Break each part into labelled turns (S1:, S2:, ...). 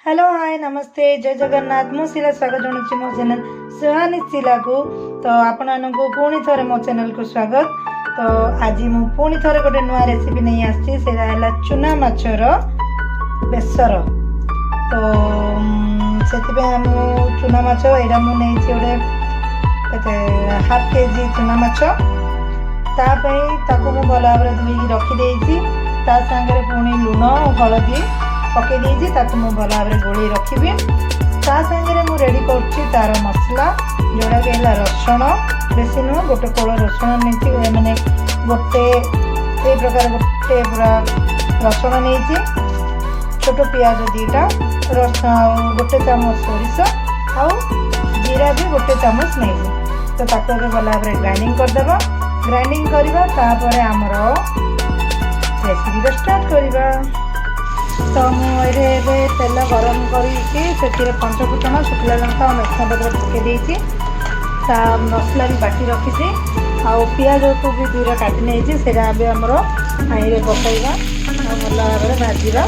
S1: Hello hi नमस्ते जय जगन्नाथ मु शिला स्वागत जनाऊँ मो चैनल सुहानी शिला को। तो आपण को पुणी थे मो चैनल को स्वागत। तो आज मु पुणी थे गोटे नुआ रेसिपी नहीं आसी है चुना माछर बेसर। तो से चुना माछ यहाँ मुझे गोटे हाफ केजी चुना माछ ताकू मु भल भाव धोई रखीदे सागर पुणी लुण हलदी पकई देती मु भल भाव गोल रखी सागर मु रेडी कर मसला जोड़ा कि रसुण बेसी नुह गोटे कोल रसुण नहीं मैंने गोटे ये प्रकार गोटे पूरा रसुण नहीं छोट पियाज दीटा गोटे चामच सोरिष आउ जीरा भी गोटे चामच नहीं तो ताको भल भाव ग्राइंडिंग करदेबा। ग्राइंडिंग करवा तापर आमर रेसिपी स्टार्ट करवा। तो मुझे तेल गरम करके पंचफुटन शुखला लंका और मेथना पत्र पकई मसला भी बाटी रखी आउ पियाज को भी दूर काटी नहीं से आमर पानी पकईवा भल भाव भाजवा।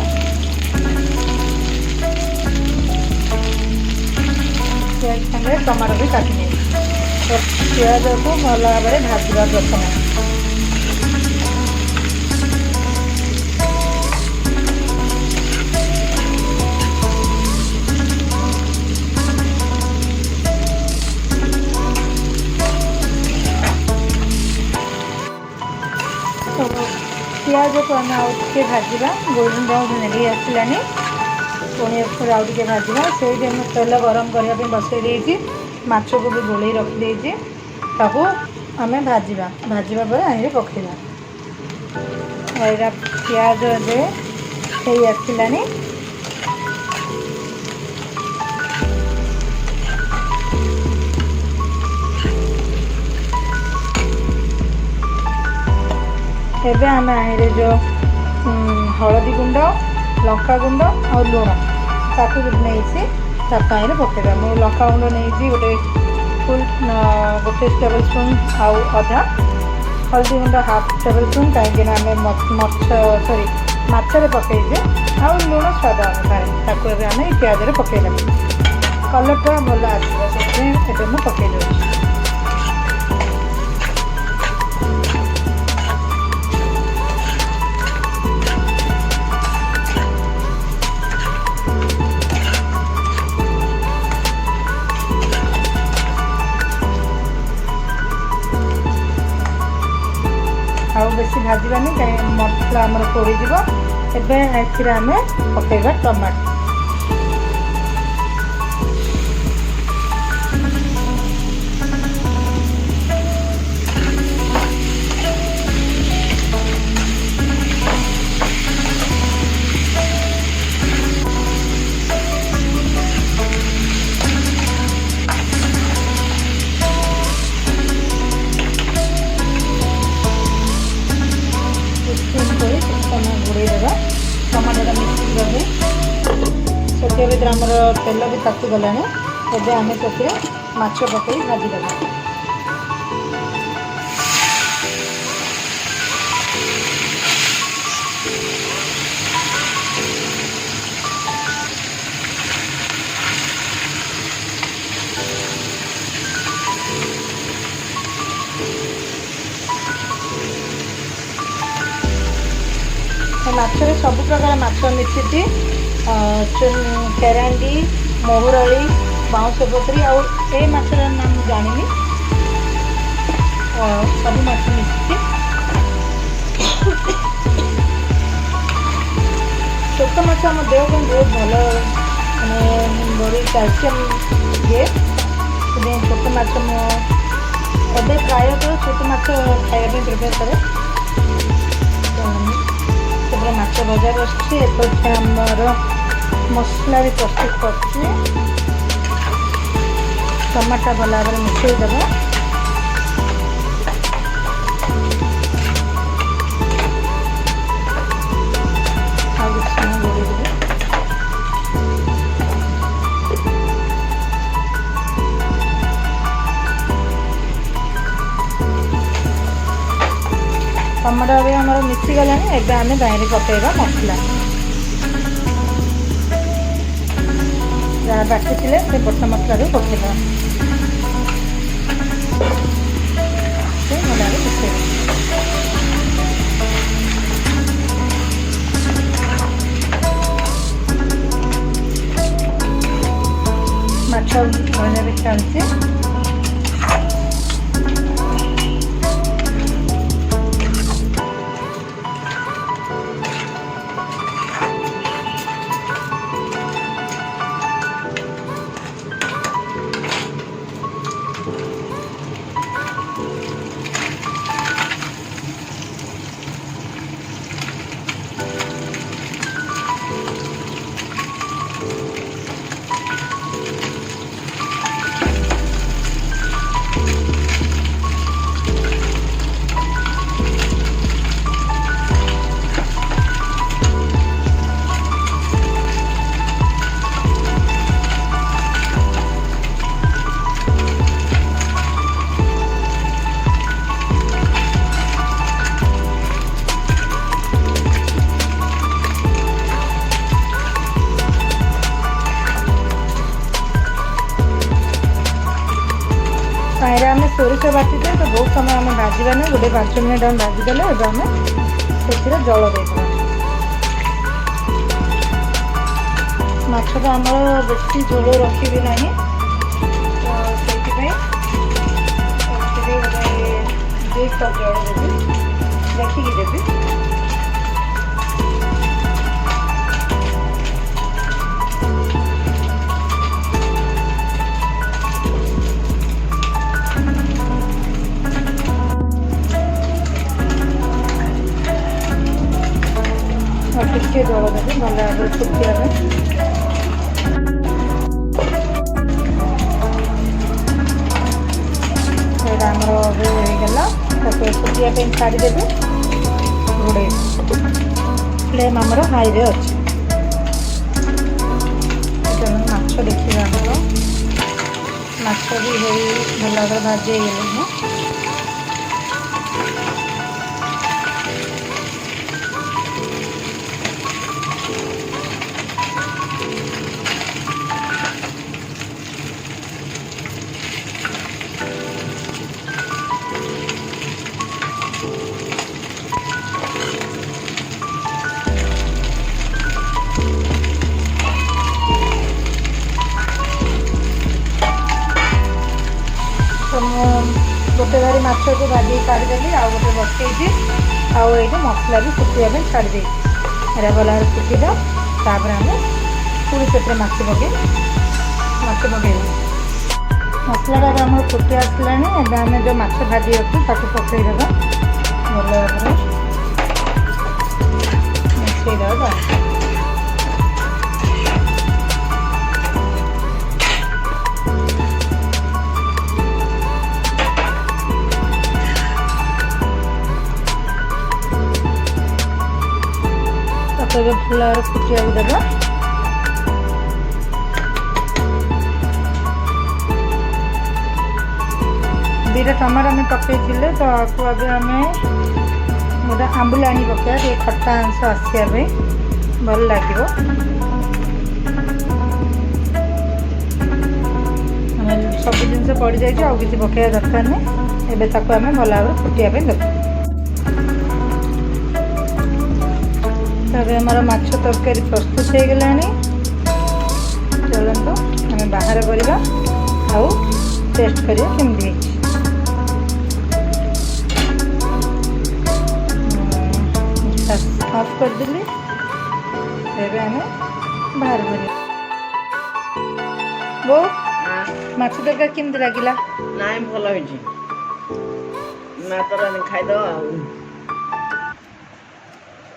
S1: पियाज सामने टमाटो भी काटी नहीं तो पियाज को भल भाव भाजवा प्रथम। तो पियाज को आम आउे भाजवा गोल्डन ब्राउन नहीं आसलानी पुणी आउ टे भाजवा से तेल गरम करने बसई माछ को भी गोल रखीदे आम भाजवा भाजवा पर आने पकड़ा पियाज हो आसलानी। एबे आम आने जो हलदी गुंड लंका गुंड और लुण ताकू नहीं पकड़ा मुझे लंका गुंड नहीं गोटे फुल गोटे टेबल स्पून आउ अधा हल्दी गुंड हाफ टेबल स्पून कहीं आम सॉरी माछरे पकईजे आउ लुण स्वाद अनुसार आम प्याज पकईला कलरटा भल आसो से मुझे पकई दूँ। आउ बेसी भाजवानी कहीं मसला आमर पोड़ीज एवं आम पकईवा टमाटो। घोड़े देवा टमाटोटा मिक्स करके से आमर तेल भी ताती गला एवं आम से माछ पकई भाजीदेवा। माछरे सब प्रकार माछ मिसी केरांडी महुरली बाउंस पत्री आउ ए माछर नाम जानी सब माछ मिसी छोट माछ आम देह को बहुत भल मानने बड़ी कैल्शियम दिए छोट माछ मुझे प्रायतः छोट माछ खायापी प्रिपेयर करे। माछ भजा बसुच्छी एपटे आमर मसला भी प्रस्तुत कर टमाटा भल भाव मिसईदेव। टमाटो भी आमर मिसीगला एवं आम दाएँ पकईवा मसला। ବାଟିଥିଲେ ସେ ବଟା ମସଲାରେ ପକାଇଦେବା। ସେ ଭଲ ଭାବରେ ମିଶାଇବା। ମାଛ ଭଜାରେ ଚାଲିଛି। ताहिरे आम सोरिष बाटिदे तो बहुत समय आम भाजबानी गोटे 5 मिनट आम भाजीदेले आम से जल देदेबा। माछटा आमर बेसी झोल रखी ना तो से 2 कप जल देवी देखिकी देवी। टिके जल देवी भल भाव फुटिया आमर होगला फुटिया छाड़देवी। घोड़े फ्लेम आमर हाई रे अच्छे। माछ देखिए आमर माछ भी भल भाव भाजी गले। गोटे बारी माछ को भाजी छाड़देली आउ गोटे बसई आउ ये मसला भी फुटिया छाड़ी एरा भल भाव फुटिद तापर आम पुणी से माछ पकई मसलाटा आम फुटी आसला आम जो माछ भाजी अच्छे ताको पकईदेवा भल भाव मिसईदेवा। भल भाव फुटिया देवा। दीटा टमाटो आम पकई तो आपको अभी आम गोटे आंबुला आनी पकड़ा ये खट्टा अंश आसापी भल लगे। सब जिन पड़ जाए आउ कि पकड़ा दरकार नहीं। एबे ताको आम भल भाव फुटिया देव। आमर माछ तरकारी प्रस्तुत हो गला। चलते आम बाहर करवा आउ टेस्ट करिया केमती ऑफ करदेली। एबे आम बाहर कर वो माछ तरकारी केमती लगिला
S2: ना भल हो खाईद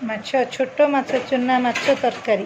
S1: माछ छोट माछ चूना माछ तरकारी।